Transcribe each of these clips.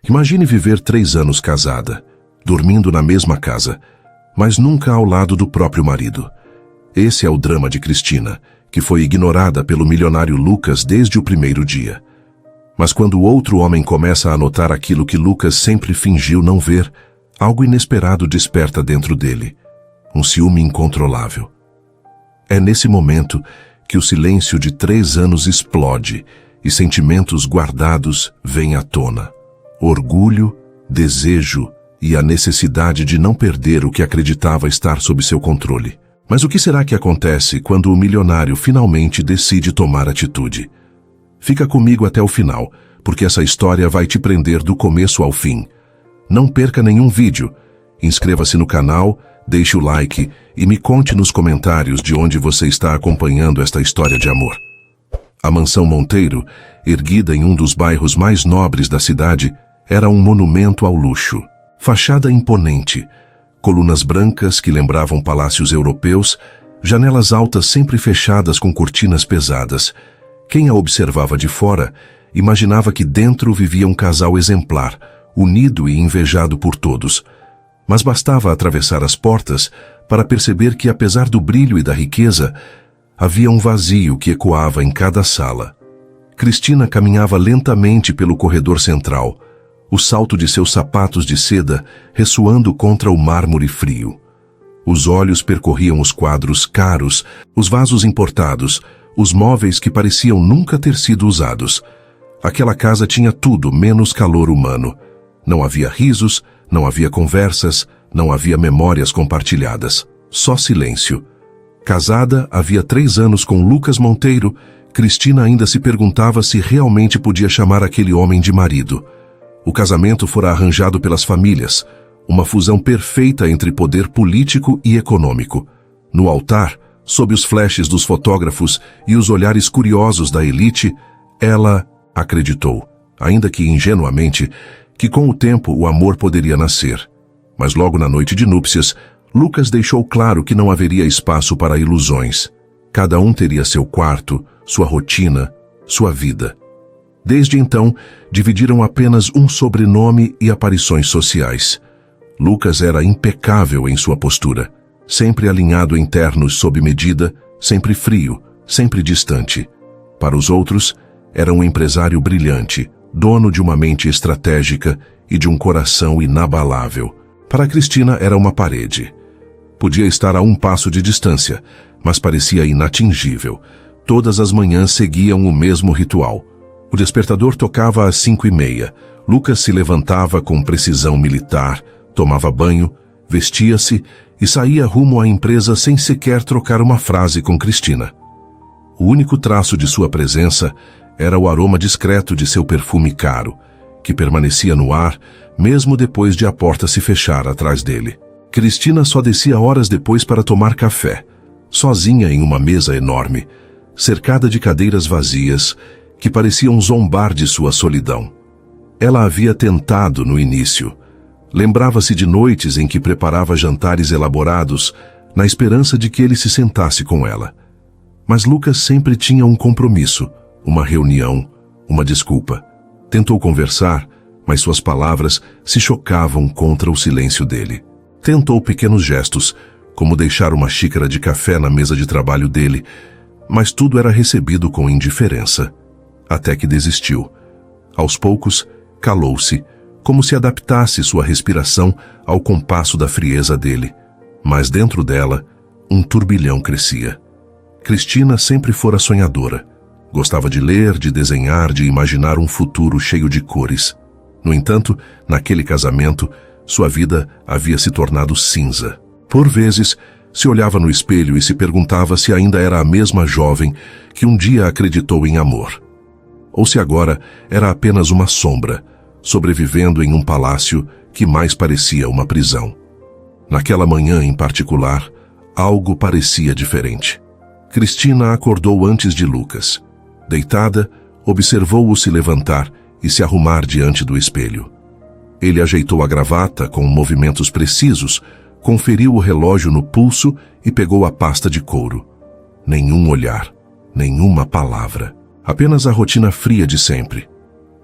Imagine viver 3 anos casada, dormindo na mesma casa, mas nunca ao lado do próprio marido. Esse é o drama de Cristina, que foi ignorada pelo milionário Lucas desde o primeiro dia. Mas quando o outro homem começa a notar aquilo que Lucas sempre fingiu não ver, algo inesperado desperta dentro dele, um ciúme incontrolável. É nesse momento que o silêncio de 3 anos explode e sentimentos guardados vêm à tona. Orgulho, desejo e a necessidade de não perder o que acreditava estar sob seu controle. Mas o que será que acontece quando o milionário finalmente decide tomar atitude? Fica comigo até o final, porque essa história vai te prender do começo ao fim. Não perca nenhum vídeo. Inscreva-se no canal, deixe o like e me conte nos comentários de onde você está acompanhando esta história de amor. A mansão Monteiro, erguida em um dos bairros mais nobres da cidade, era um monumento ao luxo. Fachada imponente, colunas brancas que lembravam palácios europeus, janelas altas sempre fechadas com cortinas pesadas. Quem a observava de fora imaginava que dentro vivia um casal exemplar, unido e invejado por todos. Mas bastava atravessar as portas para perceber que, apesar do brilho e da riqueza, havia um vazio que ecoava em cada sala. Cristina caminhava lentamente pelo corredor central, o salto de seus sapatos de seda ressoando contra o mármore frio. Os olhos percorriam os quadros caros, os vasos importados, os móveis que pareciam nunca ter sido usados. Aquela casa tinha tudo menos calor humano. Não havia risos, não havia conversas, não havia memórias compartilhadas. Só silêncio. Casada havia 3 anos com Lucas Monteiro, Cristina ainda se perguntava se realmente podia chamar aquele homem de marido. O casamento fora arranjado pelas famílias, uma fusão perfeita entre poder político e econômico. No altar, sob os flashes dos fotógrafos e os olhares curiosos da elite, ela acreditou, ainda que ingenuamente, que com o tempo o amor poderia nascer. Mas logo na noite de núpcias, Lucas deixou claro que não haveria espaço para ilusões. Cada um teria seu quarto, sua rotina, sua vida. Desde então, dividiram apenas um sobrenome e aparições sociais. Lucas era impecável em sua postura, sempre alinhado em ternos sob medida, sempre frio, sempre distante. Para os outros, era um empresário brilhante, dono de uma mente estratégica e de um coração inabalável. Para Cristina era uma parede. Podia estar a um passo de distância, mas parecia inatingível. Todas as manhãs seguiam o mesmo ritual. O despertador tocava às 5:30. Lucas se levantava com precisão militar, tomava banho, vestia-se e saía rumo à empresa sem sequer trocar uma frase com Cristina. O único traço de sua presença era o aroma discreto de seu perfume caro, que permanecia no ar mesmo depois de a porta se fechar atrás dele. Cristina só descia horas depois para tomar café, sozinha em uma mesa enorme, cercada de cadeiras vazias que pareciam zombar de sua solidão. Ela havia tentado no início. Lembrava-se de noites em que preparava jantares elaborados, na esperança de que ele se sentasse com ela. Mas Lucas sempre tinha um compromisso, uma reunião, uma desculpa. Tentou conversar, mas suas palavras se chocavam contra o silêncio dele. Tentou pequenos gestos, como deixar uma xícara de café na mesa de trabalho dele, mas tudo era recebido com indiferença. Até que desistiu. Aos poucos, calou-se, como se adaptasse sua respiração ao compasso da frieza dele. Mas dentro dela, um turbilhão crescia. Cristina sempre fora sonhadora. Gostava de ler, de desenhar, de imaginar um futuro cheio de cores. No entanto, naquele casamento, sua vida havia se tornado cinza. Por vezes, se olhava no espelho e se perguntava se ainda era a mesma jovem que um dia acreditou em amor. Ou se agora era apenas uma sombra, sobrevivendo em um palácio que mais parecia uma prisão. Naquela manhã em particular, algo parecia diferente. Cristina acordou antes de Lucas. Deitada, observou-o se levantar e se arrumar diante do espelho. Ele ajeitou a gravata com movimentos precisos, conferiu o relógio no pulso e pegou a pasta de couro. Nenhum olhar, nenhuma palavra. Apenas a rotina fria de sempre.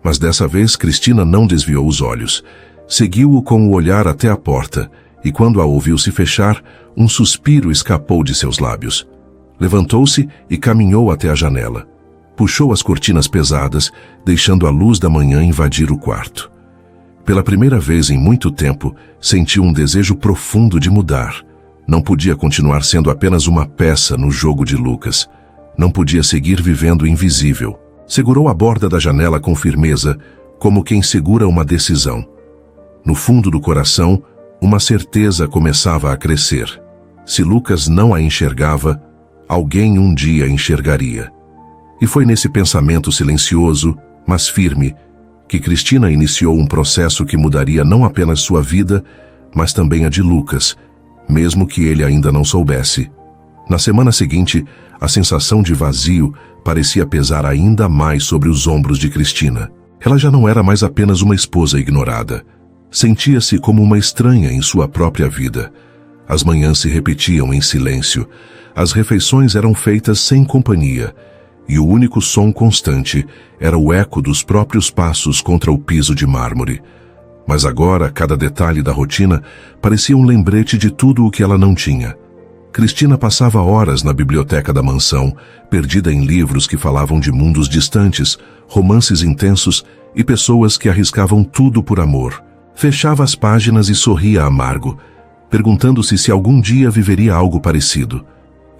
Mas dessa vez Cristina não desviou os olhos. Seguiu-o com o olhar até a porta, e quando a ouviu se fechar, um suspiro escapou de seus lábios. Levantou-se e caminhou até a janela. Puxou as cortinas pesadas, deixando a luz da manhã invadir o quarto. Pela primeira vez em muito tempo, sentiu um desejo profundo de mudar. Não podia continuar sendo apenas uma peça no jogo de Lucas. Não podia seguir vivendo invisível. Segurou a borda da janela com firmeza, como quem segura uma decisão. No fundo do coração, uma certeza começava a crescer. Se Lucas não a enxergava, alguém um dia enxergaria. E foi nesse pensamento silencioso, mas firme, que Cristina iniciou um processo que mudaria não apenas sua vida, mas também a de Lucas, mesmo que ele ainda não soubesse. Na semana seguinte, a sensação de vazio parecia pesar ainda mais sobre os ombros de Cristina. Ela já não era mais apenas uma esposa ignorada. Sentia-se como uma estranha em sua própria vida. As manhãs se repetiam em silêncio. As refeições eram feitas sem companhia. E o único som constante era o eco dos próprios passos contra o piso de mármore. Mas agora, cada detalhe da rotina parecia um lembrete de tudo o que ela não tinha. Cristina passava horas na biblioteca da mansão, perdida em livros que falavam de mundos distantes, romances intensos e pessoas que arriscavam tudo por amor. Fechava as páginas e sorria amargo, perguntando-se se algum dia viveria algo parecido.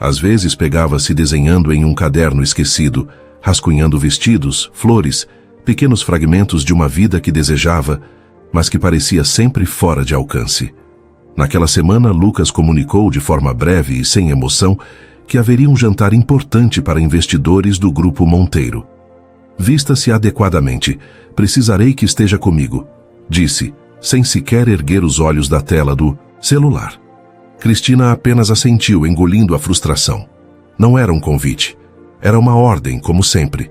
Às vezes pegava-se desenhando em um caderno esquecido, rascunhando vestidos, flores, pequenos fragmentos de uma vida que desejava, mas que parecia sempre fora de alcance. Naquela semana, Lucas comunicou de forma breve e sem emoção que haveria um jantar importante para investidores do Grupo Monteiro. Vista-se adequadamente. Precisarei que esteja comigo, disse, sem sequer erguer os olhos da tela do celular. Cristina apenas assentiu, engolindo a frustração. Não era um convite. Era uma ordem, como sempre.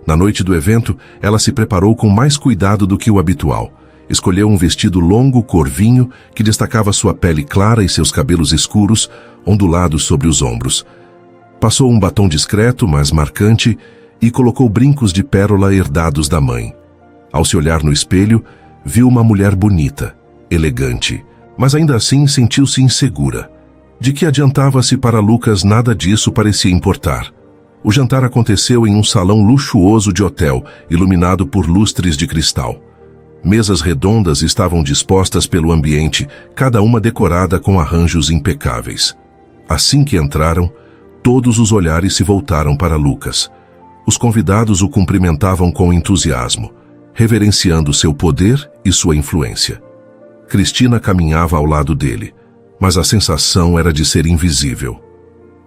Na noite do evento, ela se preparou com mais cuidado do que o habitual. Escolheu um vestido longo, cor vinho, que destacava sua pele clara e seus cabelos escuros, ondulados sobre os ombros. Passou um batom discreto, mas marcante, e colocou brincos de pérola herdados da mãe. Ao se olhar no espelho, viu uma mulher bonita, elegante, mas ainda assim sentiu-se insegura. De que adiantava-se para Lucas nada disso parecia importar. O jantar aconteceu em um salão luxuoso de hotel, iluminado por lustres de cristal. Mesas redondas estavam dispostas pelo ambiente, cada uma decorada com arranjos impecáveis. Assim que entraram, todos os olhares se voltaram para Lucas. Os convidados o cumprimentavam com entusiasmo, reverenciando seu poder e sua influência. Cristina caminhava ao lado dele, mas a sensação era de ser invisível.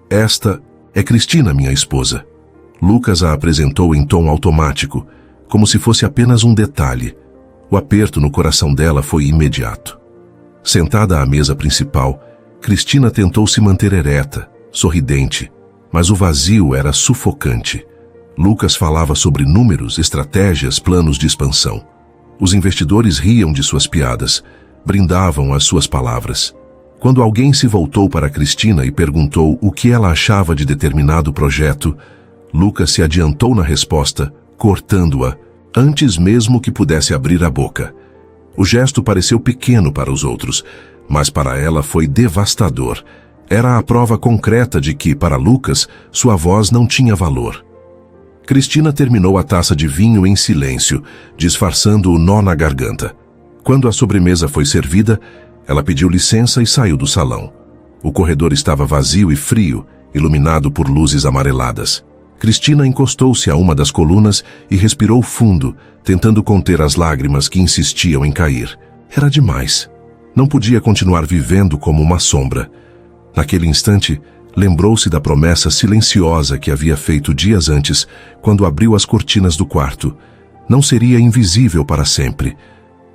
Esta é Cristina, minha esposa. Lucas a apresentou em tom automático, como se fosse apenas um detalhe. O aperto no coração dela foi imediato. Sentada à mesa principal, Cristina tentou se manter ereta, sorridente, mas o vazio era sufocante. Lucas falava sobre números, estratégias, planos de expansão. Os investidores riam de suas piadas, brindavam às suas palavras. Quando alguém se voltou para Cristina e perguntou o que ela achava de determinado projeto, Lucas se adiantou na resposta, cortando-a, antes mesmo que pudesse abrir a boca. O gesto pareceu pequeno para os outros, mas para ela foi devastador. Era a prova concreta de que, para Lucas, sua voz não tinha valor. Cristina terminou a taça de vinho em silêncio, disfarçando o nó na garganta. Quando a sobremesa foi servida, ela pediu licença e saiu do salão. O corredor estava vazio e frio, iluminado por luzes amareladas. Cristina encostou-se a uma das colunas e respirou fundo, tentando conter as lágrimas que insistiam em cair. Era demais. Não podia continuar vivendo como uma sombra. Naquele instante, lembrou-se da promessa silenciosa que havia feito dias antes, quando abriu as cortinas do quarto. Não seria invisível para sempre.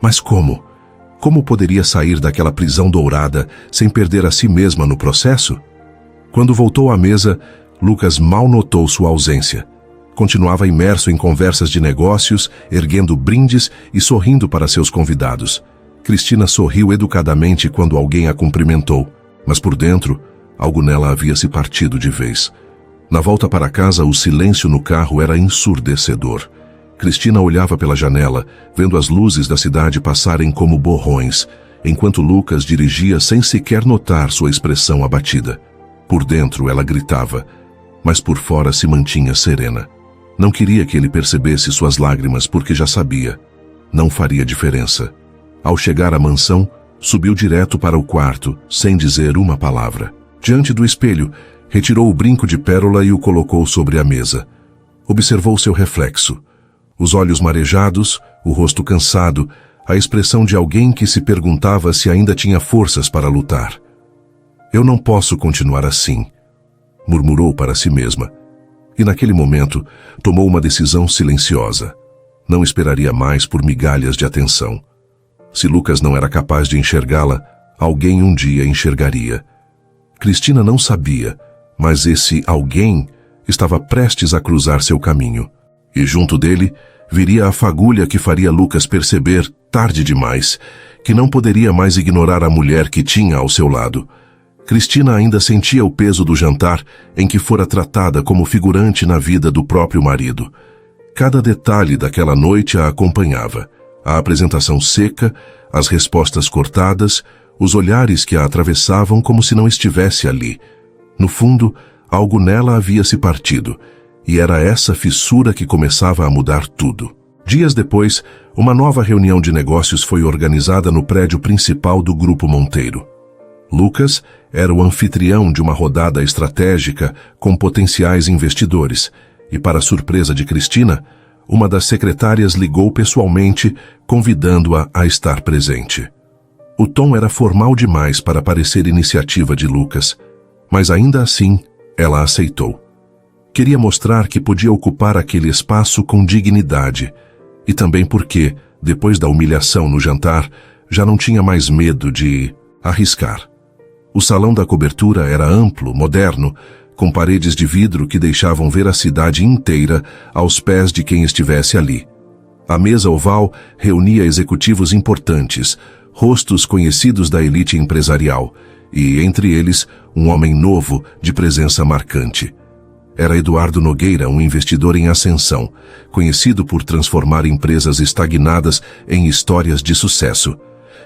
Mas como? Como poderia sair daquela prisão dourada sem perder a si mesma no processo? Quando voltou à mesa, Lucas mal notou sua ausência. Continuava imerso em conversas de negócios, erguendo brindes e sorrindo para seus convidados. Cristina sorriu educadamente quando alguém a cumprimentou, mas por dentro, algo nela havia se partido de vez. Na volta para casa, o silêncio no carro era ensurdecedor. Cristina olhava pela janela, vendo as luzes da cidade passarem como borrões, enquanto Lucas dirigia sem sequer notar sua expressão abatida. Por dentro ela gritava, mas por fora se mantinha serena. Não queria que ele percebesse suas lágrimas porque já sabia. Não faria diferença. Ao chegar à mansão, subiu direto para o quarto, sem dizer uma palavra. Diante do espelho, retirou o brinco de pérola e o colocou sobre a mesa. Observou seu reflexo. Os olhos marejados, o rosto cansado, a expressão de alguém que se perguntava se ainda tinha forças para lutar. Eu não posso continuar assim, murmurou para si mesma. E naquele momento, tomou uma decisão silenciosa. Não esperaria mais por migalhas de atenção. Se Lucas não era capaz de enxergá-la, alguém um dia enxergaria. Cristina não sabia, mas esse alguém estava prestes a cruzar seu caminho. E junto dele, viria a fagulha que faria Lucas perceber, tarde demais, que não poderia mais ignorar a mulher que tinha ao seu lado. Cristina ainda sentia o peso do jantar em que fora tratada como figurante na vida do próprio marido. Cada detalhe daquela noite a acompanhava. A apresentação seca, as respostas cortadas, os olhares que a atravessavam como se não estivesse ali. No fundo, algo nela havia se partido, e era essa fissura que começava a mudar tudo. Dias depois, uma nova reunião de negócios foi organizada no prédio principal do Grupo Monteiro. Lucas era o anfitrião de uma rodada estratégica com potenciais investidores, e para surpresa de Cristina, uma das secretárias ligou pessoalmente, convidando-a a estar presente. O tom era formal demais para parecer iniciativa de Lucas, mas ainda assim, ela aceitou. Queria mostrar que podia ocupar aquele espaço com dignidade, e também porque, depois da humilhação no jantar, já não tinha mais medo de arriscar. O salão da cobertura era amplo, moderno, com paredes de vidro que deixavam ver a cidade inteira aos pés de quem estivesse ali. A mesa oval reunia executivos importantes, rostos conhecidos da elite empresarial, e, entre eles, um homem novo, de presença marcante. Era Eduardo Nogueira, um investidor em ascensão, conhecido por transformar empresas estagnadas em histórias de sucesso.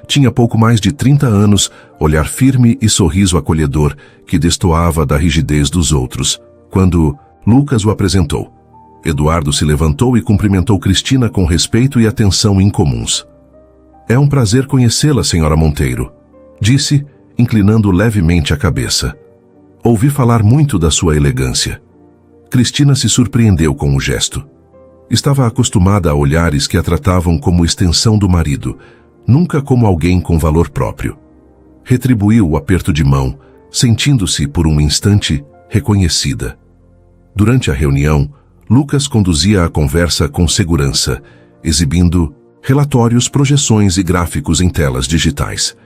Tinha pouco mais de 30 anos, olhar firme e sorriso acolhedor que destoava da rigidez dos outros. Quando Lucas o apresentou, Eduardo se levantou e cumprimentou Cristina com respeito e atenção incomuns. "É um prazer conhecê-la, senhora Monteiro", disse, inclinando levemente a cabeça. "Ouvi falar muito da sua elegância." Cristina se surpreendeu com o gesto. Estava acostumada a olhares que a tratavam como extensão do marido, nunca como alguém com valor próprio. Retribuiu o aperto de mão, sentindo-se, por um instante, reconhecida. Durante a reunião, Lucas conduzia a conversa com segurança, exibindo relatórios, projeções e gráficos em telas digitais.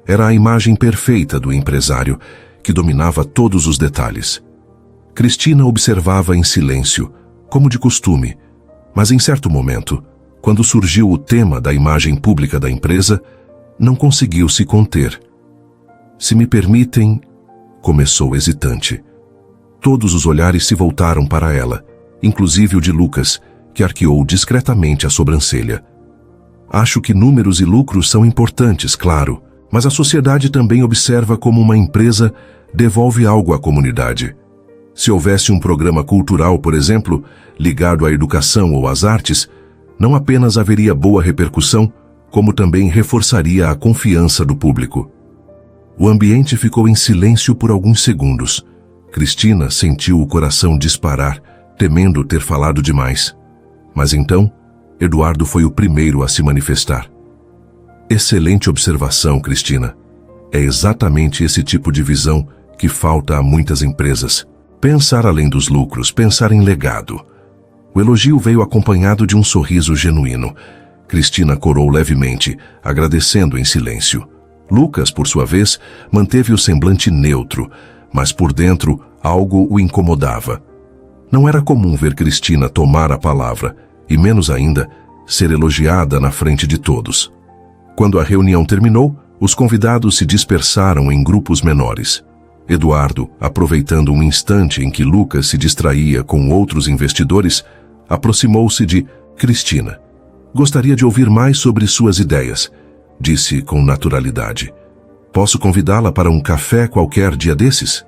Era a imagem perfeita do empresário, que dominava todos os detalhes. Cristina observava em silêncio, como de costume, mas em certo momento, quando surgiu o tema da imagem pública da empresa, não conseguiu se conter. "Se me permitem", começou hesitante. Todos os olhares se voltaram para ela, inclusive o de Lucas, que arqueou discretamente a sobrancelha. "Acho que números e lucros são importantes, claro, mas a sociedade também observa como uma empresa devolve algo à comunidade. Se houvesse um programa cultural, por exemplo, ligado à educação ou às artes, não apenas haveria boa repercussão, como também reforçaria a confiança do público." O ambiente ficou em silêncio por alguns segundos. Cristina sentiu o coração disparar, temendo ter falado demais. Mas então, Eduardo foi o primeiro a se manifestar. "Excelente observação, Cristina. É exatamente esse tipo de visão que falta a muitas empresas. Pensar além dos lucros, pensar em legado." O elogio veio acompanhado de um sorriso genuíno. Cristina corou levemente, agradecendo em silêncio. Lucas, por sua vez, manteve o semblante neutro, mas por dentro algo o incomodava. Não era comum ver Cristina tomar a palavra, e menos ainda, ser elogiada na frente de todos. Quando a reunião terminou, os convidados se dispersaram em grupos menores. Eduardo, aproveitando um instante em que Lucas se distraía com outros investidores, aproximou-se de Cristina, gostaria de ouvir mais sobre suas ideias, disse com naturalidade. Posso convidá-la para um café qualquer dia desses?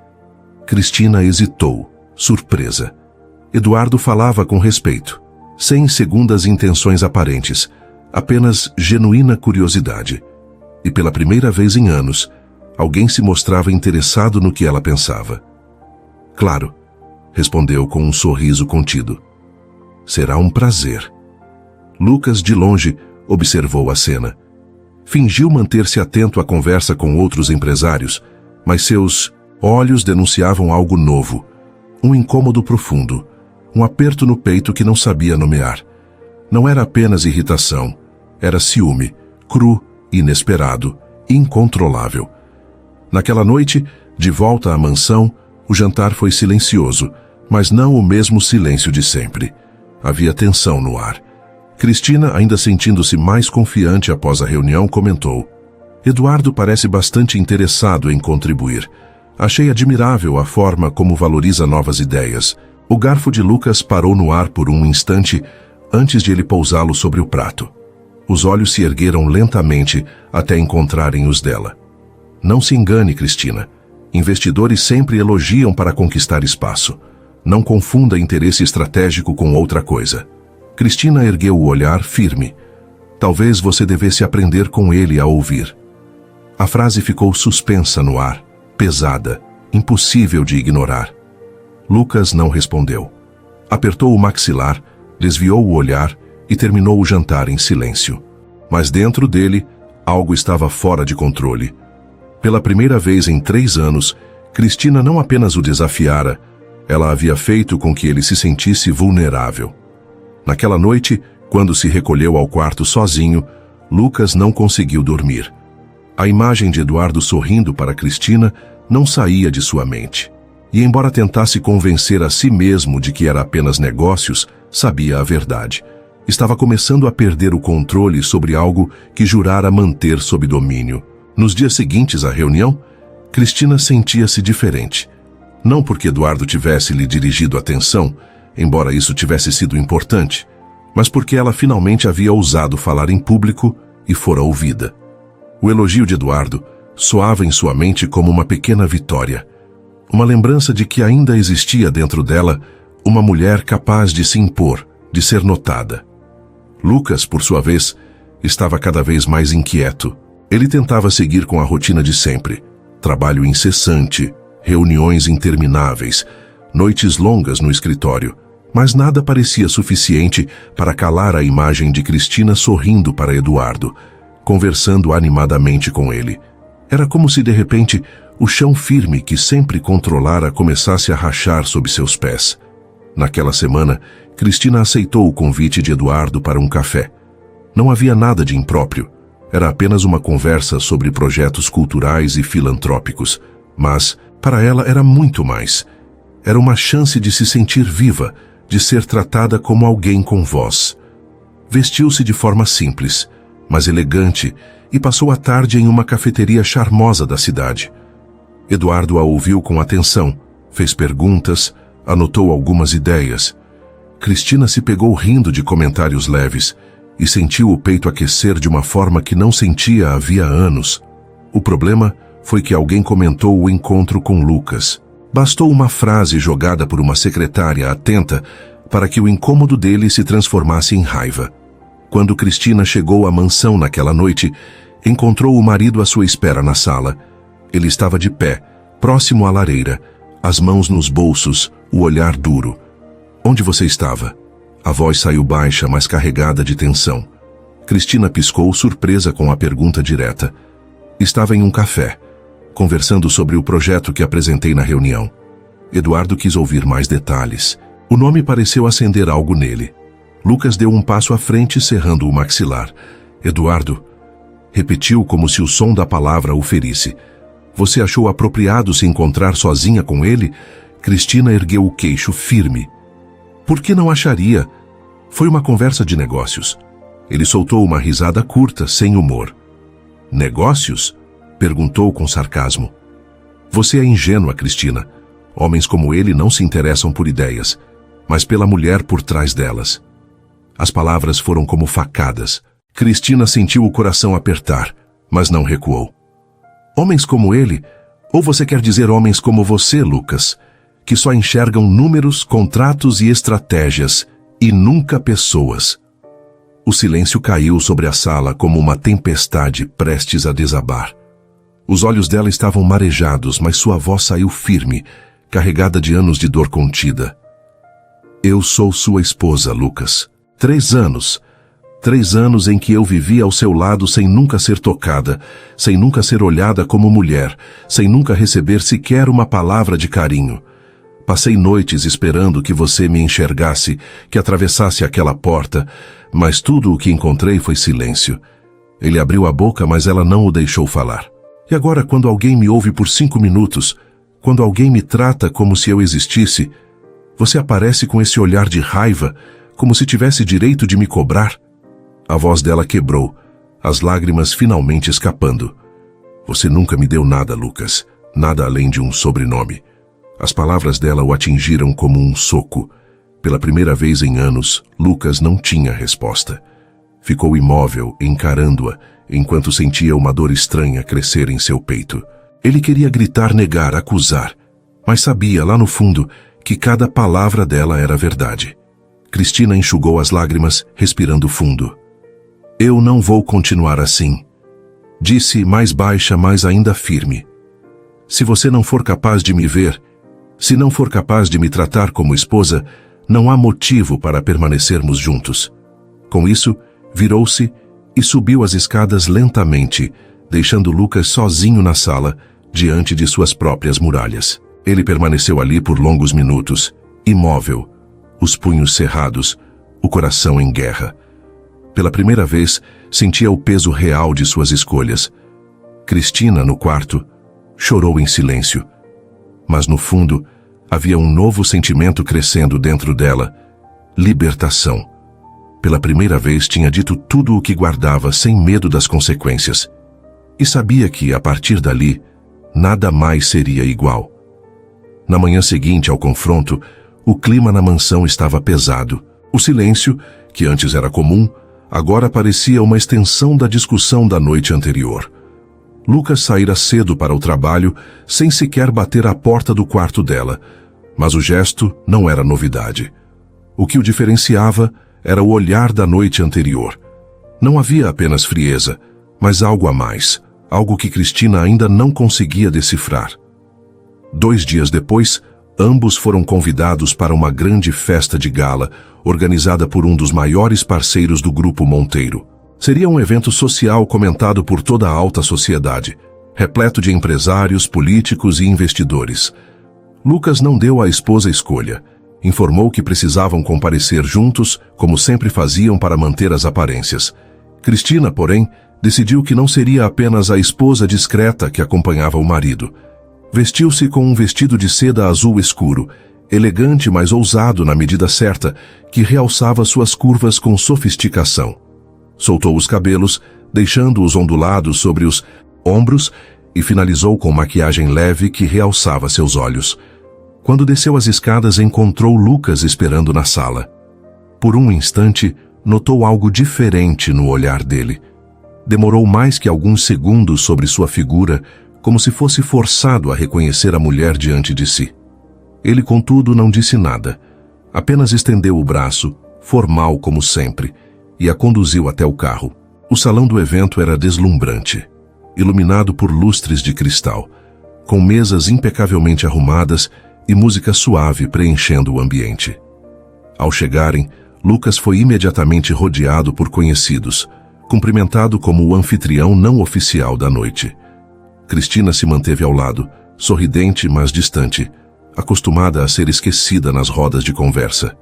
Cristina hesitou, surpresa. Eduardo falava com respeito, sem segundas intenções aparentes, apenas genuína curiosidade. E pela primeira vez em anos, alguém se mostrava interessado no que ela pensava. Claro, respondeu com um sorriso contido. Será um prazer. Lucas, de longe, observou a cena. Fingiu manter-se atento à conversa com outros empresários, mas seus olhos denunciavam algo novo, um incômodo profundo, um aperto no peito que não sabia nomear. Não era apenas irritação, era ciúme, cru, inesperado, incontrolável. Naquela noite, de volta à mansão, o jantar foi silencioso, mas não o mesmo silêncio de sempre. Havia tensão no ar. Cristina, ainda sentindo-se mais confiante após a reunião, comentou: Eduardo parece bastante interessado em contribuir. Achei admirável a forma como valoriza novas ideias. O garfo de Lucas parou no ar por um instante antes de ele pousá-lo sobre o prato. Os olhos se ergueram lentamente até encontrarem os dela. Não se engane, Cristina. Investidores sempre elogiam para conquistar espaço. Não confunda interesse estratégico com outra coisa. Cristina ergueu o olhar firme. Talvez você devesse aprender com ele a ouvir. A frase ficou suspensa no ar, pesada, impossível de ignorar. Lucas não respondeu. Apertou o maxilar, desviou o olhar e terminou o jantar em silêncio. Mas dentro dele, algo estava fora de controle. Pela primeira vez em 3 anos, Cristina não apenas o desafiara, ela havia feito com que ele se sentisse vulnerável. Naquela noite, quando se recolheu ao quarto sozinho, Lucas não conseguiu dormir. A imagem de Eduardo sorrindo para Cristina não saía de sua mente. E embora tentasse convencer a si mesmo de que era apenas negócios, sabia a verdade. Estava começando a perder o controle sobre algo que jurara manter sob domínio. Nos dias seguintes à reunião, Cristina sentia-se diferente. Não porque Eduardo tivesse lhe dirigido atenção, embora isso tivesse sido importante, mas porque ela finalmente havia ousado falar em público e fora ouvida. O elogio de Eduardo soava em sua mente como uma pequena vitória, uma lembrança de que ainda existia dentro dela uma mulher capaz de se impor, de ser notada. Lucas, por sua vez, estava cada vez mais inquieto. Ele tentava seguir com a rotina de sempre, trabalho incessante, reuniões intermináveis, noites longas no escritório, mas nada parecia suficiente para calar a imagem de Cristina sorrindo para Eduardo, conversando animadamente com ele. Era como se, de repente, o chão firme que sempre controlara começasse a rachar sob seus pés. Naquela semana, Cristina aceitou o convite de Eduardo para um café. Não havia nada de impróprio. Era apenas uma conversa sobre projetos culturais e filantrópicos. Mas, para ela, era muito mais. Era uma chance de se sentir viva, de ser tratada como alguém com voz. Vestiu-se de forma simples, mas elegante, e passou a tarde em uma cafeteria charmosa da cidade. Eduardo a ouviu com atenção, fez perguntas, anotou algumas ideias. Cristina se pegou rindo de comentários leves e sentiu o peito aquecer de uma forma que não sentia havia anos. O problema foi que alguém comentou o encontro com Lucas. Bastou uma frase jogada por uma secretária atenta para que o incômodo dele se transformasse em raiva. Quando Cristina chegou à mansão naquela noite, encontrou o marido à sua espera na sala. Ele estava de pé, próximo à lareira, as mãos nos bolsos, o olhar duro. Onde você estava? A voz saiu baixa, mas carregada de tensão. Cristina piscou, surpresa com a pergunta direta. Estava em um café, conversando sobre o projeto que apresentei na reunião. Eduardo quis ouvir mais detalhes. O nome pareceu acender algo nele. Lucas deu um passo à frente, cerrando o maxilar. Eduardo, repetiu como se o som da palavra o ferisse. Você achou apropriado se encontrar sozinha com ele? Cristina ergueu o queixo firme. Por que não acharia? Foi uma conversa de negócios. Ele soltou uma risada curta, sem humor. Negócios? Perguntou com sarcasmo. Você é ingênua, Cristina. Homens como ele não se interessam por ideias, mas pela mulher por trás delas. As palavras foram como facadas. Cristina sentiu o coração apertar, mas não recuou. Homens como ele, ou você quer dizer homens como você, Lucas, que só enxergam números, contratos e estratégias, e nunca pessoas. O silêncio caiu sobre a sala como uma tempestade prestes a desabar. Os olhos dela estavam marejados, mas sua voz saiu firme, carregada de anos de dor contida. Eu sou sua esposa, Lucas. 3 anos. 3 anos em que eu vivi ao seu lado sem nunca ser tocada, sem nunca ser olhada como mulher, sem nunca receber sequer uma palavra de carinho. Passei noites esperando que você me enxergasse, que atravessasse aquela porta, mas tudo o que encontrei foi silêncio. Ele abriu a boca, mas ela não o deixou falar. E agora, quando alguém me ouve por 5 minutos, quando alguém me trata como se eu existisse, você aparece com esse olhar de raiva, como se tivesse direito de me cobrar? A voz dela quebrou, as lágrimas finalmente escapando. Você nunca me deu nada, Lucas, nada além de um sobrenome. As palavras dela o atingiram como um soco. Pela primeira vez em anos, Lucas não tinha resposta. Ficou imóvel, encarando-a, enquanto sentia uma dor estranha crescer em seu peito. Ele queria gritar, negar, acusar, mas sabia, lá no fundo, que cada palavra dela era verdade. Cristina enxugou as lágrimas, respirando fundo. Eu não vou continuar assim, disse mais baixa, mas ainda firme. Se você não for capaz de me ver, se não for capaz de me tratar como esposa, não há motivo para permanecermos juntos. Com isso, virou-se e subiu as escadas lentamente, deixando Lucas sozinho na sala, diante de suas próprias muralhas. Ele permaneceu ali por longos minutos, imóvel, os punhos cerrados, o coração em guerra. Pela primeira vez, sentia o peso real de suas escolhas. Cristina, no quarto, chorou em silêncio. Mas no fundo, havia um novo sentimento crescendo dentro dela: libertação. Pela primeira vez tinha dito tudo o que guardava sem medo das consequências. E sabia que, a partir dali, nada mais seria igual. Na manhã seguinte ao confronto, o clima na mansão estava pesado. O silêncio, que antes era comum, agora parecia uma extensão da discussão da noite anterior. Lucas saíra cedo para o trabalho, sem sequer bater à porta do quarto dela, mas o gesto não era novidade. O que o diferenciava era o olhar da noite anterior. Não havia apenas frieza, mas algo a mais, algo que Cristina ainda não conseguia decifrar. 2 dias depois, ambos foram convidados para uma grande festa de gala, organizada por um dos maiores parceiros do Grupo Monteiro. Seria um evento social comentado por toda a alta sociedade, repleto de empresários, políticos e investidores. Lucas não deu à esposa escolha. Informou que precisavam comparecer juntos, como sempre faziam para manter as aparências. Cristina, porém, decidiu que não seria apenas a esposa discreta que acompanhava o marido. Vestiu-se com um vestido de seda azul escuro, elegante, mas ousado na medida certa, que realçava suas curvas com sofisticação. Soltou os cabelos, deixando-os ondulados sobre os ombros, e finalizou com maquiagem leve que realçava seus olhos. Quando desceu as escadas, encontrou Lucas esperando na sala. Por um instante, notou algo diferente no olhar dele. Demorou mais que alguns segundos sobre sua figura, como se fosse forçado a reconhecer a mulher diante de si. Ele, contudo, não disse nada. Apenas estendeu o braço, formal como sempre, e a conduziu até o carro. O salão do evento era deslumbrante, iluminado por lustres de cristal, com mesas impecavelmente arrumadas e música suave preenchendo o ambiente. Ao chegarem, Lucas foi imediatamente rodeado por conhecidos, cumprimentado como o anfitrião não oficial da noite. Cristina se manteve ao lado, sorridente, mas distante, acostumada a ser esquecida nas rodas de conversa.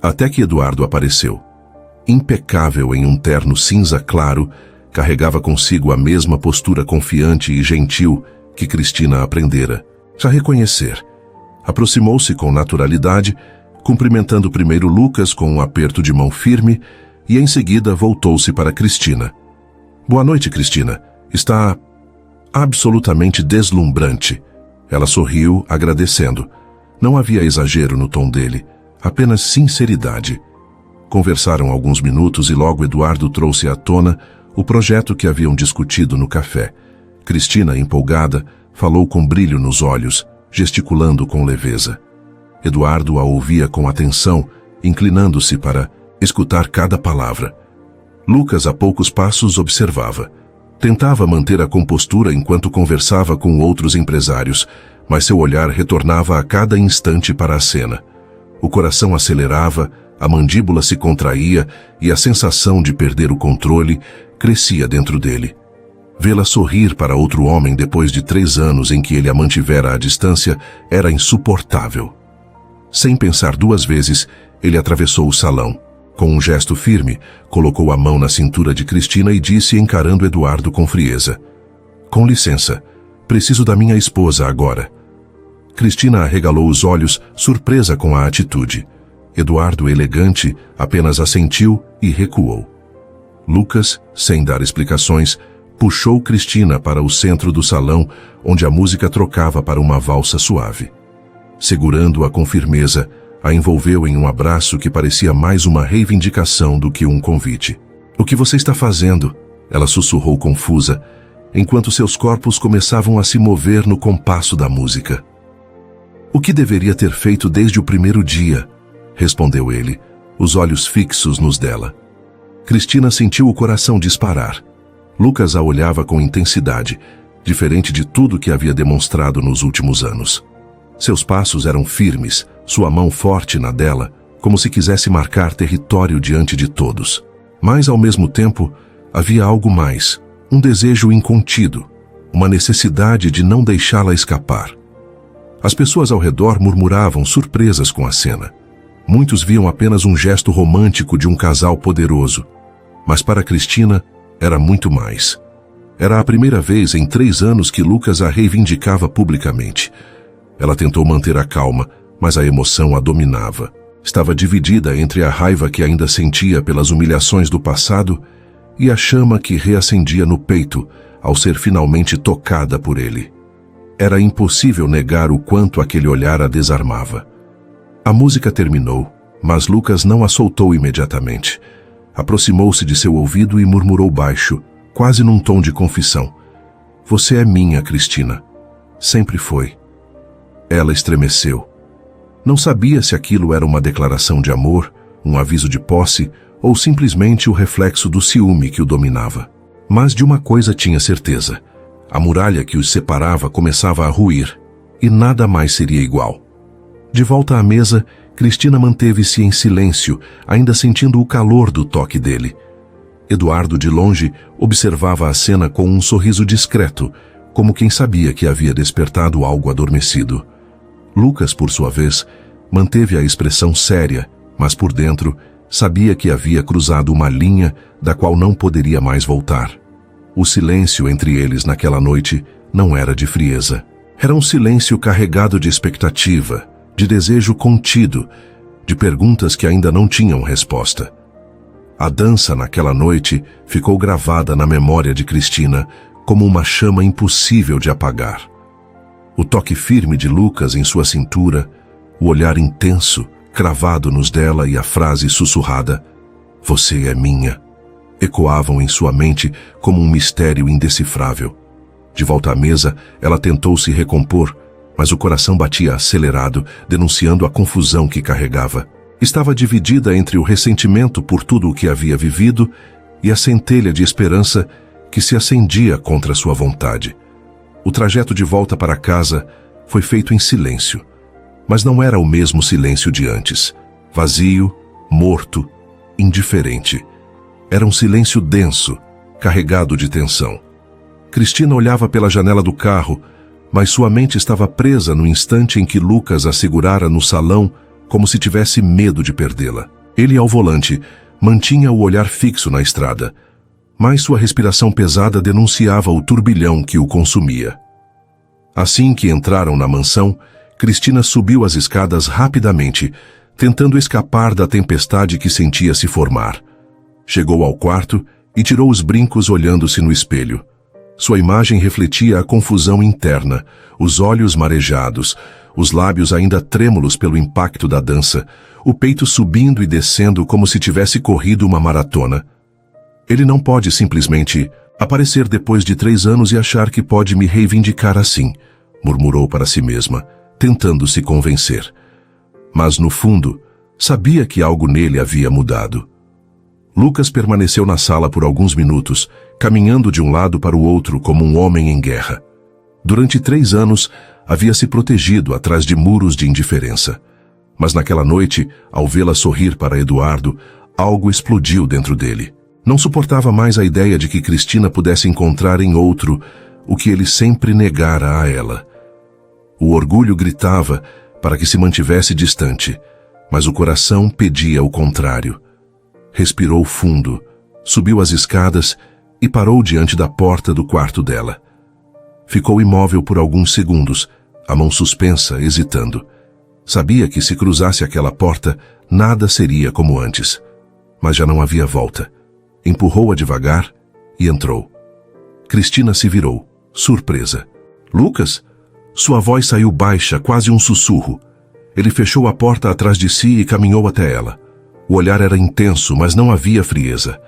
Até que Eduardo apareceu. Impecável em um terno cinza claro, carregava consigo a mesma postura confiante e gentil que Cristina aprendera a reconhecer. Aproximou-se com naturalidade, cumprimentando primeiro Lucas com um aperto de mão firme e em seguida voltou-se para Cristina. Boa noite, Cristina. Está absolutamente deslumbrante. Ela sorriu, agradecendo. Não havia exagero no tom dele, apenas sinceridade. Conversaram alguns minutos e logo Eduardo trouxe à tona o projeto que haviam discutido no café. Cristina, empolgada, falou com brilho nos olhos, gesticulando com leveza. Eduardo a ouvia com atenção, inclinando-se para escutar cada palavra. Lucas, a poucos passos, observava. Tentava manter a compostura enquanto conversava com outros empresários, mas seu olhar retornava a cada instante para a cena. O coração acelerava, a mandíbula se contraía e a sensação de perder o controle crescia dentro dele. Vê-la sorrir para outro homem depois de 3 anos em que ele a mantivera à distância era insuportável. Sem pensar 2 vezes, ele atravessou o salão. Com um gesto firme, colocou a mão na cintura de Cristina e disse, encarando Eduardo com frieza: "Com licença, preciso da minha esposa agora." Cristina arregalou os olhos, surpresa com a atitude. Eduardo, elegante, apenas assentiu e recuou. Lucas, sem dar explicações, puxou Cristina para o centro do salão, onde a música trocava para uma valsa suave. Segurando-a com firmeza, a envolveu em um abraço que parecia mais uma reivindicação do que um convite. "O que você está fazendo?" ela sussurrou confusa, enquanto seus corpos começavam a se mover no compasso da música. "O que deveria ter feito desde o primeiro dia?" respondeu ele, os olhos fixos nos dela. Cristina sentiu o coração disparar. Lucas a olhava com intensidade, diferente de tudo que havia demonstrado nos últimos anos. Seus passos eram firmes, sua mão forte na dela, como se quisesse marcar território diante de todos. Mas, ao mesmo tempo, havia algo mais, um desejo incontido, uma necessidade de não deixá-la escapar. As pessoas ao redor murmuravam, surpresas com a cena. Muitos viam apenas um gesto romântico de um casal poderoso. Mas para Cristina, era muito mais. Era a primeira vez em 3 anos que Lucas a reivindicava publicamente. Ela tentou manter a calma, mas a emoção a dominava. Estava dividida entre a raiva que ainda sentia pelas humilhações do passado e a chama que reacendia no peito ao ser finalmente tocada por ele. Era impossível negar o quanto aquele olhar a desarmava. A música terminou, mas Lucas não a soltou imediatamente. Aproximou-se de seu ouvido e murmurou baixo, quase num tom de confissão: "Você é minha, Cristina. Sempre foi." Ela estremeceu. Não sabia se aquilo era uma declaração de amor, um aviso de posse ou simplesmente o reflexo do ciúme que o dominava. Mas de uma coisa tinha certeza: a muralha que os separava começava a ruir, e nada mais seria igual. De volta à mesa, Cristina manteve-se em silêncio, ainda sentindo o calor do toque dele. Eduardo, de longe, observava a cena com um sorriso discreto, como quem sabia que havia despertado algo adormecido. Lucas, por sua vez, manteve a expressão séria, mas por dentro sabia que havia cruzado uma linha da qual não poderia mais voltar. O silêncio entre eles naquela noite não era de frieza. Era um silêncio carregado de expectativa, de desejo contido, de perguntas que ainda não tinham resposta. A dança naquela noite ficou gravada na memória de Cristina como uma chama impossível de apagar. O toque firme de Lucas em sua cintura, o olhar intenso, cravado nos dela e a frase sussurrada, "Você é minha", ecoavam em sua mente como um mistério indecifrável. De volta à mesa, ela tentou se recompor, mas o coração batia acelerado, denunciando a confusão que carregava. Estava dividida entre o ressentimento por tudo o que havia vivido e a centelha de esperança que se acendia contra sua vontade. O trajeto de volta para casa foi feito em silêncio, mas não era o mesmo silêncio de antes. Vazio, morto, indiferente. Era um silêncio denso, carregado de tensão. Cristina olhava pela janela do carro, mas sua mente estava presa no instante em que Lucas a segurara no salão como se tivesse medo de perdê-la. Ele, ao volante, mantinha o olhar fixo na estrada, mas sua respiração pesada denunciava o turbilhão que o consumia. Assim que entraram na mansão, Cristina subiu as escadas rapidamente, tentando escapar da tempestade que sentia se formar. Chegou ao quarto e tirou os brincos olhando-se no espelho. Sua imagem refletia a confusão interna, os olhos marejados, os lábios ainda trêmulos pelo impacto da dança, o peito subindo e descendo como se tivesse corrido uma maratona. Ele não pode simplesmente aparecer depois de 3 anos e achar que pode me reivindicar assim, murmurou para si mesma, tentando se convencer. Mas, no fundo, sabia que algo nele havia mudado. Lucas permaneceu na sala por alguns minutos, caminhando de um lado para o outro como um homem em guerra. Durante 3 anos, havia se protegido atrás de muros de indiferença. Mas naquela noite, ao vê-la sorrir para Eduardo, algo explodiu dentro dele. Não suportava mais a ideia de que Cristina pudesse encontrar em outro o que ele sempre negara a ela. O orgulho gritava para que se mantivesse distante, mas o coração pedia o contrário. Respirou fundo, subiu as escadas e parou diante da porta do quarto dela. Ficou imóvel por alguns segundos, a mão suspensa, hesitando. Sabia que se cruzasse aquela porta, nada seria como antes. Mas já não havia volta. Empurrou-a devagar e entrou. Cristina se virou, surpresa. Lucas? Sua voz saiu baixa, quase um sussurro. Ele fechou a porta atrás de si e caminhou até ela. O olhar era intenso, mas não havia frieza.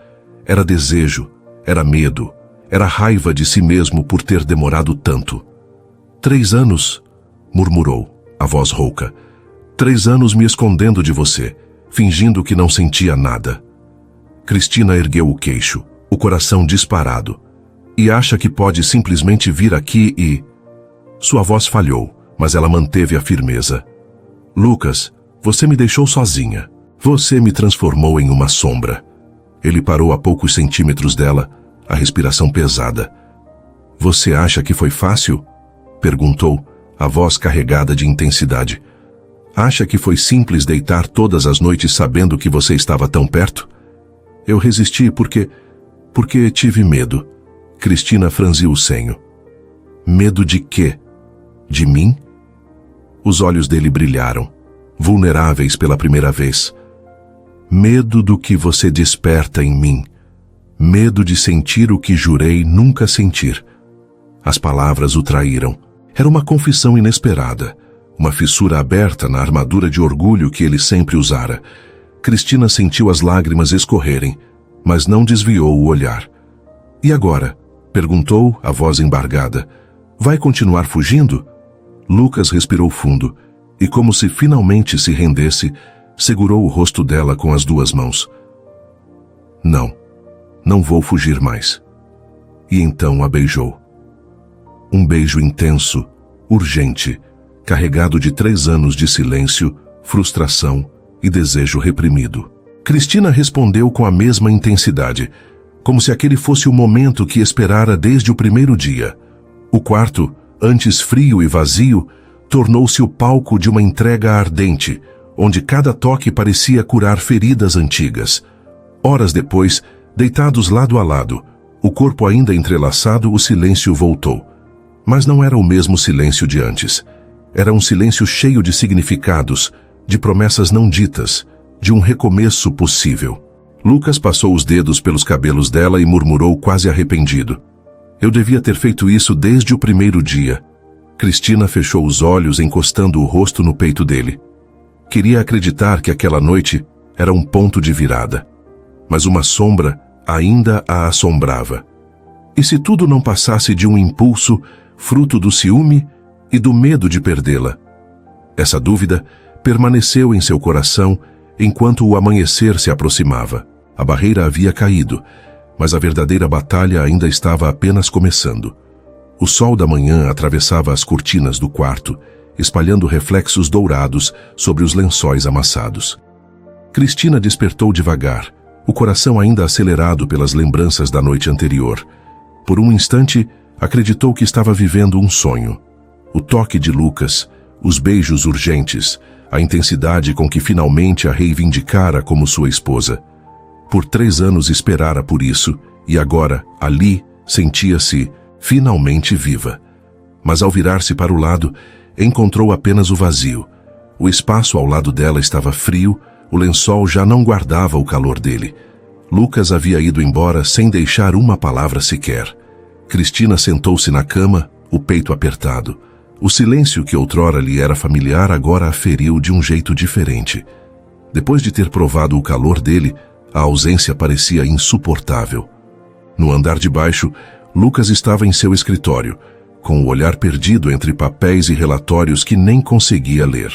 Era desejo, era medo, era raiva de si mesmo por ter demorado tanto. 3 anos, murmurou, a voz rouca. 3 anos me escondendo de você, fingindo que não sentia nada. Cristina ergueu o queixo, o coração disparado. E acha que pode simplesmente vir aqui e... Sua voz falhou, mas ela manteve a firmeza. Lucas, você me deixou sozinha. Você me transformou em uma sombra. Ele parou a poucos centímetros dela, a respiração pesada. Você acha que foi fácil? Perguntou, a voz carregada de intensidade. Acha que foi simples deitar todas as noites sabendo que você estava tão perto? Eu resisti porque tive medo. Cristina franziu o senho. Medo de quê? De mim? Os olhos dele brilharam, vulneráveis pela primeira vez. Medo do que você desperta em mim. Medo de sentir o que jurei nunca sentir. As palavras o traíram. Era uma confissão inesperada, uma fissura aberta na armadura de orgulho que ele sempre usara. Cristina sentiu as lágrimas escorrerem, mas não desviou o olhar. E agora? Perguntou, a voz embargada. Vai continuar fugindo? Lucas respirou fundo e, como se finalmente se rendesse, segurou o rosto dela com as 2 mãos. Não vou fugir mais. E então a beijou. Um beijo intenso, urgente, carregado de 3 anos de silêncio, frustração e desejo reprimido. Cristina respondeu com a mesma intensidade, como se aquele fosse o momento que esperara desde o primeiro dia. O quarto, antes frio e vazio, tornou-se o palco de uma entrega ardente, onde cada toque parecia curar feridas antigas. Horas depois, deitados lado a lado, o corpo ainda entrelaçado, o silêncio voltou. Mas não era o mesmo silêncio de antes. Era um silêncio cheio de significados, de promessas não ditas, de um recomeço possível. Lucas passou os dedos pelos cabelos dela e murmurou quase arrependido. Eu devia ter feito isso desde o primeiro dia. Cristina fechou os olhos, encostando o rosto no peito dele. Queria acreditar que aquela noite era um ponto de virada. Mas uma sombra ainda a assombrava. E se tudo não passasse de um impulso, fruto do ciúme e do medo de perdê-la? Essa dúvida permaneceu em seu coração enquanto o amanhecer se aproximava. A barreira havia caído, mas a verdadeira batalha ainda estava apenas começando. O sol da manhã atravessava as cortinas do quarto, espalhando reflexos dourados sobre os lençóis amassados. Cristina despertou devagar, o coração ainda acelerado pelas lembranças da noite anterior. Por um instante, acreditou que estava vivendo um sonho. O toque de Lucas, os beijos urgentes, a intensidade com que finalmente a reivindicara como sua esposa. Por 3 anos esperara por isso, e agora, ali, sentia-se finalmente viva. Mas ao virar-se para o lado, encontrou apenas o vazio. O espaço ao lado dela estava frio, o lençol já não guardava o calor dele. Lucas havia ido embora sem deixar uma palavra sequer. Cristina sentou-se na cama, o peito apertado. O silêncio que outrora lhe era familiar agora a feriu de um jeito diferente. Depois de ter provado o calor dele, a ausência parecia insuportável. No andar de baixo, Lucas estava em seu escritório, com o olhar perdido entre papéis e relatórios que nem conseguia ler.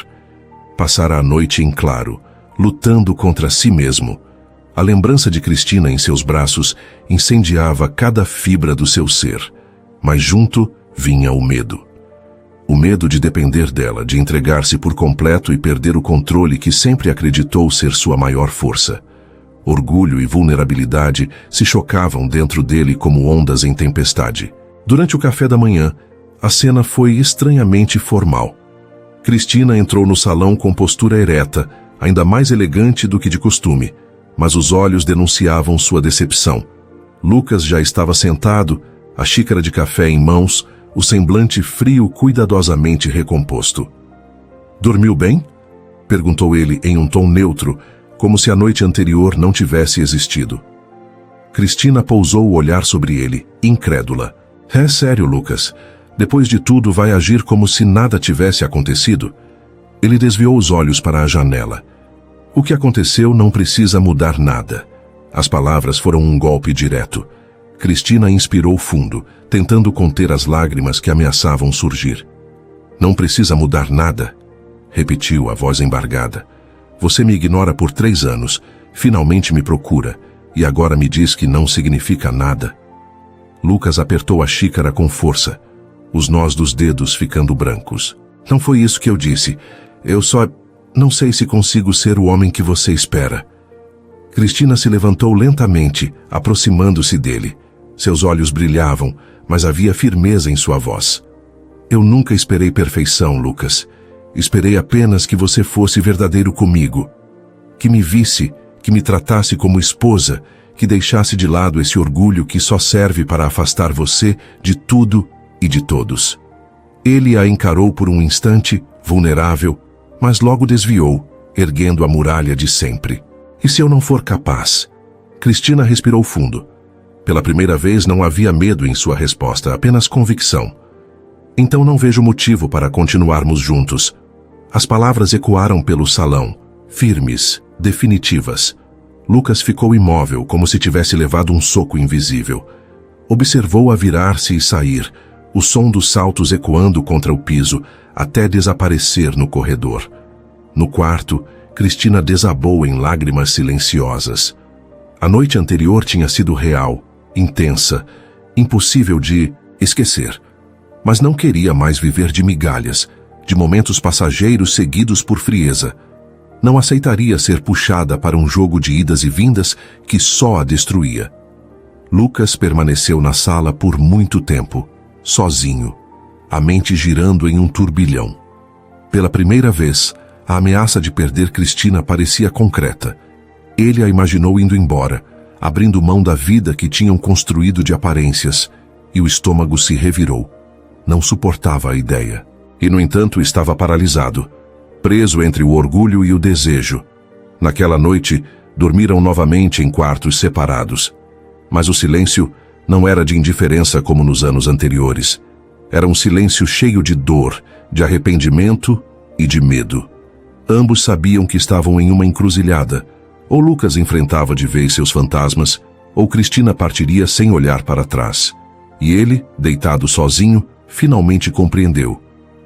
Passara a noite em claro, lutando contra si mesmo. A lembrança de Cristina em seus braços incendiava cada fibra do seu ser, mas junto vinha o medo. O medo de depender dela, de entregar-se por completo e perder o controle que sempre acreditou ser sua maior força. Orgulho e vulnerabilidade se chocavam dentro dele como ondas em tempestade. Durante o café da manhã, a cena foi estranhamente formal. Cristina entrou no salão com postura ereta, ainda mais elegante do que de costume, mas os olhos denunciavam sua decepção. Lucas já estava sentado, a xícara de café em mãos, o semblante frio cuidadosamente recomposto. "Dormiu bem?" perguntou ele em um tom neutro, como se a noite anterior não tivesse existido. Cristina pousou o olhar sobre ele, incrédula. "É sério, Lucas. Depois de tudo, vai agir como se nada tivesse acontecido?" Ele desviou os olhos para a janela. "O que aconteceu não precisa mudar nada." As palavras foram um golpe direto. Cristina inspirou fundo, tentando conter as lágrimas que ameaçavam surgir. "Não precisa mudar nada?" repetiu a voz embargada. "Você me ignora por 3 anos, finalmente me procura, e agora me diz que não significa nada." Lucas apertou a xícara com força, os nós dos dedos ficando brancos. "Não foi isso que eu disse. Eu só não sei se consigo ser o homem que você espera." Cristina se levantou lentamente, aproximando-se dele. Seus olhos brilhavam, mas havia firmeza em sua voz. "Eu nunca esperei perfeição, Lucas. Esperei apenas que você fosse verdadeiro comigo. Que me visse, que me tratasse como esposa, que deixasse de lado esse orgulho que só serve para afastar você de tudo e de todos." Ele a encarou por um instante, vulnerável, mas logo desviou, erguendo a muralha de sempre. "E se eu não for capaz?" Cristina respirou fundo. Pela primeira vez não havia medo em sua resposta, apenas convicção. "Então não vejo motivo para continuarmos juntos." As palavras ecoaram pelo salão, firmes, definitivas. Lucas ficou imóvel, como se tivesse levado um soco invisível. Observou-a virar-se e sair, o som dos saltos ecoando contra o piso, até desaparecer no corredor. No quarto, Cristina desabou em lágrimas silenciosas. A noite anterior tinha sido real, intensa, impossível de esquecer. Mas não queria mais viver de migalhas, de momentos passageiros seguidos por frieza. Não aceitaria ser puxada para um jogo de idas e vindas que só a destruía. Lucas permaneceu na sala por muito tempo, sozinho, a mente girando em um turbilhão. Pela primeira vez, a ameaça de perder Cristina parecia concreta. Ele a imaginou indo embora, abrindo mão da vida que tinham construído de aparências, e o estômago se revirou. Não suportava a ideia. E, no entanto, estava paralisado, preso entre o orgulho e o desejo. Naquela noite, dormiram novamente em quartos separados. Mas o silêncio não era de indiferença como nos anos anteriores. Era um silêncio cheio de dor, de arrependimento e de medo. Ambos sabiam que estavam em uma encruzilhada. Ou Lucas enfrentava de vez seus fantasmas, ou Cristina partiria sem olhar para trás. E ele, deitado sozinho, finalmente compreendeu.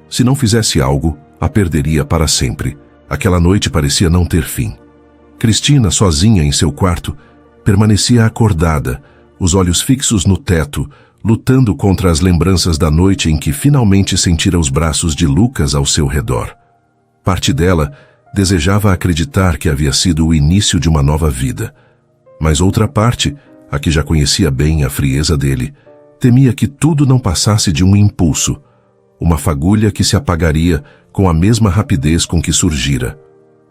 Se não fizesse algo, a perderia para sempre. Aquela noite parecia não ter fim. Cristina, sozinha em seu quarto, permanecia acordada, os olhos fixos no teto, lutando contra as lembranças da noite em que finalmente sentira os braços de Lucas ao seu redor. Parte dela desejava acreditar que havia sido o início de uma nova vida. Mas outra parte, a que já conhecia bem a frieza dele, temia que tudo não passasse de um impulso, uma fagulha que se apagaria com a mesma rapidez com que surgira.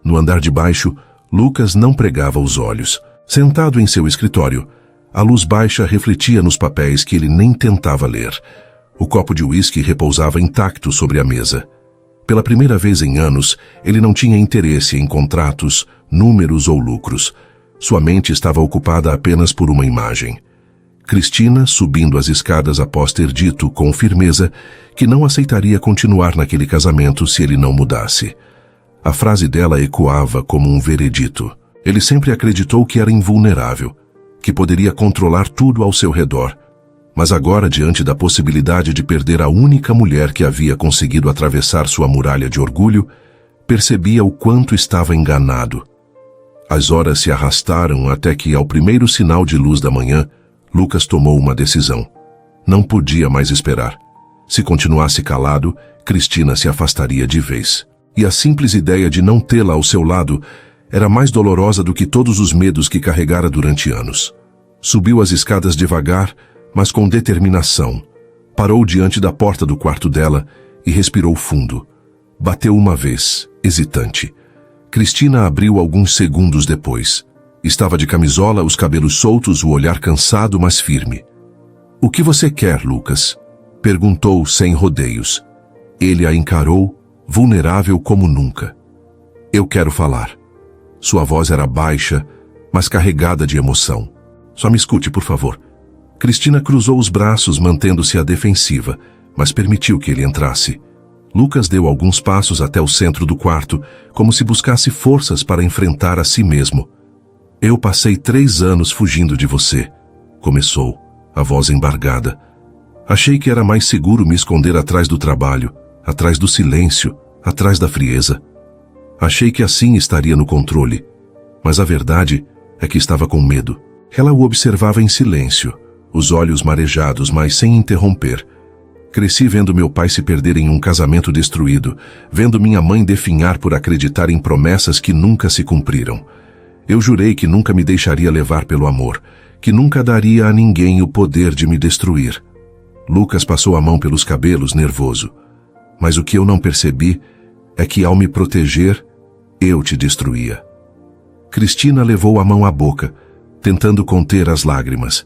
No andar de baixo, Lucas não pregava os olhos. Sentado em seu escritório, a luz baixa refletia nos papéis que ele nem tentava ler. O copo de uísque repousava intacto sobre a mesa. Pela primeira vez em anos, ele não tinha interesse em contratos, números ou lucros. Sua mente estava ocupada apenas por uma imagem. Cristina, subindo as escadas após ter dito com firmeza que não aceitaria continuar naquele casamento se ele não mudasse. A frase dela ecoava como um veredito. Ele sempre acreditou que era invulnerável, que poderia controlar tudo ao seu redor. Mas agora, diante da possibilidade de perder a única mulher que havia conseguido atravessar sua muralha de orgulho, percebia o quanto estava enganado. As horas se arrastaram até que, ao primeiro sinal de luz da manhã, Lucas tomou uma decisão. Não podia mais esperar. Se continuasse calado, Cristina se afastaria de vez. E a simples ideia de não tê-la ao seu lado era mais dolorosa do que todos os medos que carregara durante anos. Subiu as escadas devagar, mas com determinação. Parou diante da porta do quarto dela e respirou fundo. Bateu uma vez, hesitante. Cristina abriu alguns segundos depois. Estava de camisola, os cabelos soltos, o olhar cansado, mas firme. "O que você quer, Lucas?" perguntou sem rodeios. Ele a encarou, vulnerável como nunca. "Eu quero falar." Sua voz era baixa, mas carregada de emoção. "Só me escute, por favor." Cristina cruzou os braços, mantendo-se à defensiva, mas permitiu que ele entrasse. Lucas deu alguns passos até o centro do quarto, como se buscasse forças para enfrentar a si mesmo. "Eu passei 3 anos fugindo de você", começou, a voz embargada. "Achei que era mais seguro me esconder atrás do trabalho, atrás do silêncio, atrás da frieza. Achei que assim estaria no controle, mas a verdade é que estava com medo." Ela o observava em silêncio, os olhos marejados, mas sem interromper. "Cresci vendo meu pai se perder em um casamento destruído, vendo minha mãe definhar por acreditar em promessas que nunca se cumpriram. Eu jurei que nunca me deixaria levar pelo amor, que nunca daria a ninguém o poder de me destruir." Lucas passou a mão pelos cabelos, nervoso. "Mas o que eu não percebi é que, ao me proteger, eu te destruía." Cristina levou a mão à boca, tentando conter as lágrimas.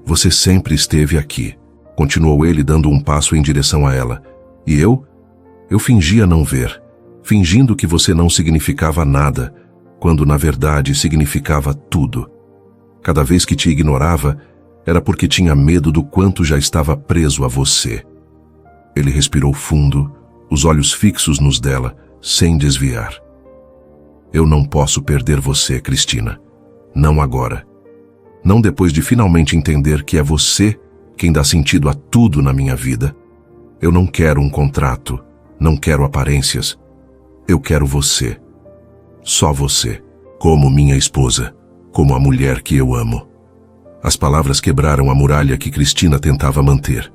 "Você sempre esteve aqui", continuou ele, dando um passo em direção a ela. "E eu? Eu fingia não ver, fingindo que você não significava nada, quando na verdade significava tudo. Cada vez que te ignorava, era porque tinha medo do quanto já estava preso a você." Ele respirou fundo, os olhos fixos nos dela, sem desviar. "Eu não posso perder você, Cristina. Não agora. Não depois de finalmente entender que é você quem dá sentido a tudo na minha vida. Eu não quero um contrato, não quero aparências. Eu quero você. Só você. Como minha esposa, como a mulher que eu amo." As palavras quebraram a muralha que Cristina tentava manter.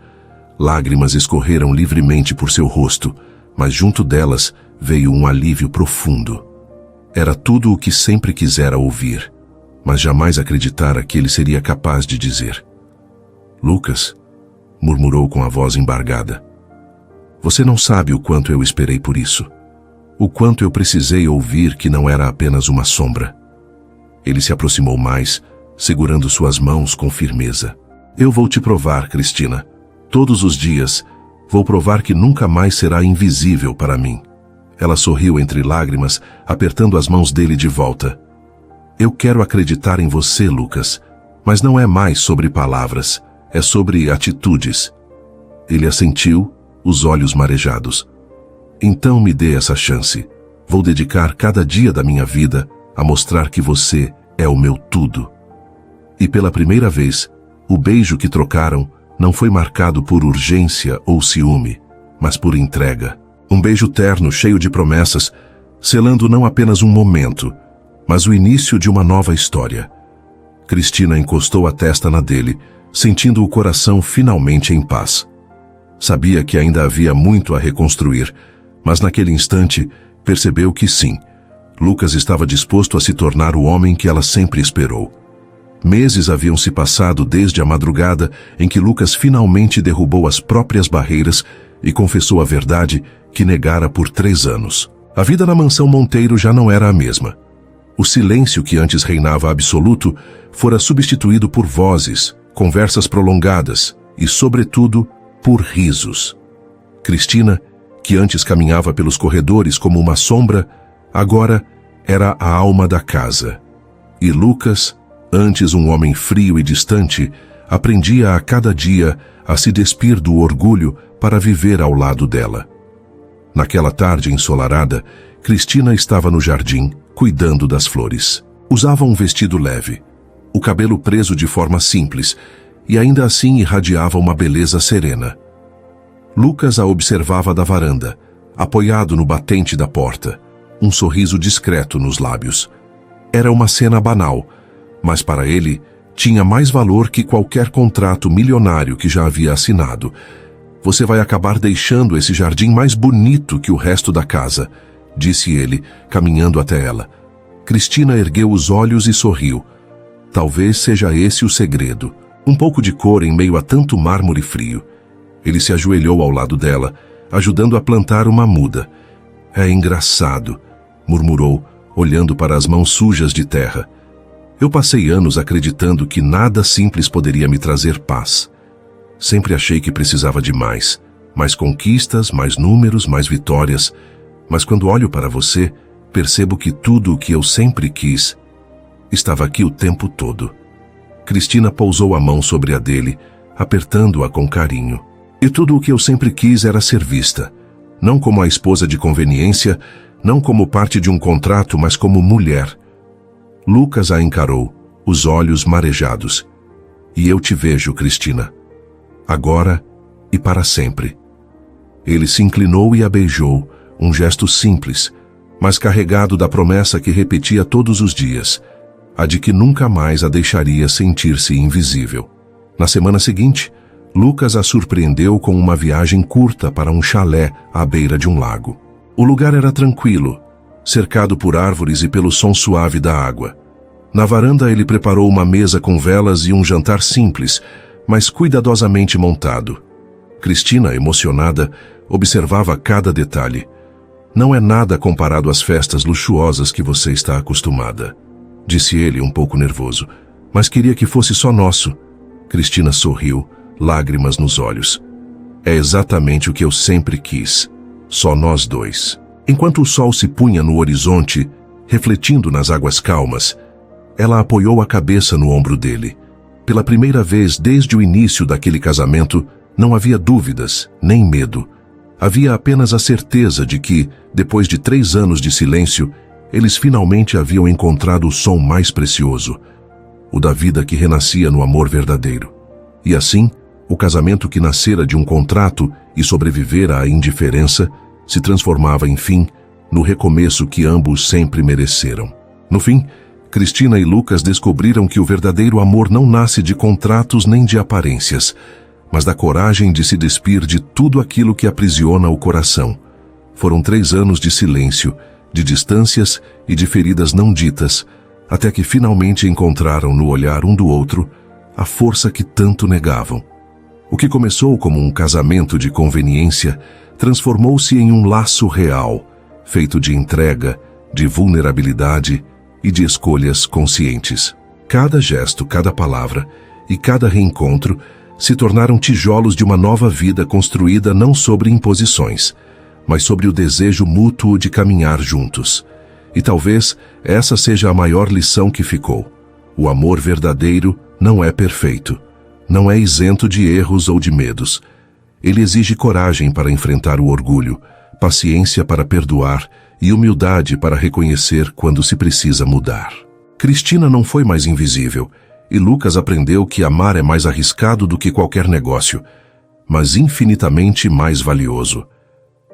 Lágrimas escorreram livremente por seu rosto, mas junto delas veio um alívio profundo. Era tudo o que sempre quisera ouvir, mas jamais acreditara que ele seria capaz de dizer. "Lucas", murmurou com a voz embargada, "você não sabe o quanto eu esperei por isso. O quanto eu precisei ouvir que não era apenas uma sombra." Ele se aproximou mais, segurando suas mãos com firmeza. "Eu vou te provar, Cristina. Todos os dias, vou provar que nunca mais será invisível para mim." Ela sorriu entre lágrimas, apertando as mãos dele de volta. "Eu quero acreditar em você, Lucas, mas não é mais sobre palavras, é sobre atitudes." Ele assentiu, os olhos marejados. "Então me dê essa chance. Vou dedicar cada dia da minha vida a mostrar que você é o meu tudo." E pela primeira vez, o beijo que trocaram não foi marcado por urgência ou ciúme, mas por entrega. Um beijo terno, cheio de promessas, selando não apenas um momento, mas o início de uma nova história. Cristina encostou a testa na dele, sentindo o coração finalmente em paz. Sabia que ainda havia muito a reconstruir, mas naquele instante percebeu que sim, Lucas estava disposto a se tornar o homem que ela sempre esperou. Meses haviam se passado desde a madrugada em que Lucas finalmente derrubou as próprias barreiras e confessou a verdade que negara por 3 anos. A vida na mansão Monteiro já não era a mesma. O silêncio que antes reinava absoluto fora substituído por vozes, conversas prolongadas e, sobretudo, por risos. Cristina, que antes caminhava pelos corredores como uma sombra, agora era a alma da casa. E Lucas, antes um homem frio e distante, aprendia a cada dia a se despir do orgulho para viver ao lado dela. Naquela tarde ensolarada, Cristina estava no jardim, cuidando das flores. Usava um vestido leve, o cabelo preso de forma simples, e ainda assim irradiava uma beleza serena. Lucas a observava da varanda, apoiado no batente da porta, um sorriso discreto nos lábios. Era uma cena banal, mas para ele tinha mais valor que qualquer contrato milionário que já havia assinado. Você vai acabar deixando esse jardim mais bonito que o resto da casa, disse ele, caminhando até ela. Cristina ergueu os olhos e sorriu. Talvez seja esse o segredo. Um pouco de cor em meio a tanto mármore frio. Ele se ajoelhou ao lado dela, ajudando a plantar uma muda. É engraçado, murmurou, olhando para as mãos sujas de terra. Eu passei anos acreditando que nada simples poderia me trazer paz. Sempre achei que precisava de mais conquistas, mais números, mais vitórias. Mas quando olho para você, percebo que tudo o que eu sempre quis estava aqui o tempo todo. Cristina pousou a mão sobre a dele, apertando-a com carinho. E tudo o que eu sempre quis era ser vista, não como a esposa de conveniência, não como parte de um contrato, mas como mulher. Lucas a encarou, os olhos marejados. E eu te vejo, Cristina. Agora e para sempre. Ele se inclinou e a beijou, um gesto simples, mas carregado da promessa que repetia todos os dias, a de que nunca mais a deixaria sentir-se invisível. Na semana seguinte, Lucas a surpreendeu com uma viagem curta para um chalé à beira de um lago. O lugar era tranquilo, cercado por árvores e pelo som suave da água. Na varanda ele preparou uma mesa com velas e um jantar simples, mas cuidadosamente montado. Cristina, emocionada, observava cada detalhe. Não é nada comparado às festas luxuosas que você está acostumada, disse ele um pouco nervoso, mas queria que fosse só nosso. Cristina sorriu, lágrimas nos olhos. É exatamente o que eu sempre quis, só nós dois. Enquanto o sol se punha no horizonte, refletindo nas águas calmas, ela apoiou a cabeça no ombro dele. Pela primeira vez desde o início daquele casamento, não havia dúvidas, nem medo. Havia apenas a certeza de que, depois de 3 anos de silêncio, eles finalmente haviam encontrado o som mais precioso, o da vida que renascia no amor verdadeiro. E assim, o casamento que nascera de um contrato e sobrevivera à indiferença, se transformava, enfim, no recomeço que ambos sempre mereceram. No fim, Cristina e Lucas descobriram que o verdadeiro amor não nasce de contratos nem de aparências, mas da coragem de se despir de tudo aquilo que aprisiona o coração. Foram 3 anos de silêncio, de distâncias e de feridas não ditas, até que finalmente encontraram no olhar um do outro a força que tanto negavam. O que começou como um casamento de conveniência transformou-se em um laço real, feito de entrega, de vulnerabilidade e de escolhas conscientes. Cada gesto, cada palavra e cada reencontro se tornaram tijolos de uma nova vida construída não sobre imposições, mas sobre o desejo mútuo de caminhar juntos. E talvez essa seja a maior lição que ficou. O amor verdadeiro não é perfeito, não é isento de erros ou de medos. Ele exige coragem para enfrentar o orgulho, paciência para perdoar e humildade para reconhecer quando se precisa mudar. Cristina não foi mais invisível, e Lucas aprendeu que amar é mais arriscado do que qualquer negócio, mas infinitamente mais valioso.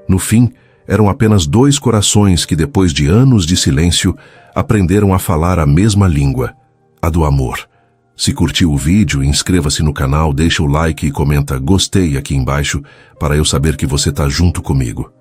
No fim, eram apenas 2 corações que, depois de anos de silêncio, aprenderam a falar a mesma língua, a do amor. Se curtiu o vídeo, inscreva-se no canal, deixa o like e comenta "gostei" aqui embaixo para eu saber que você está junto comigo.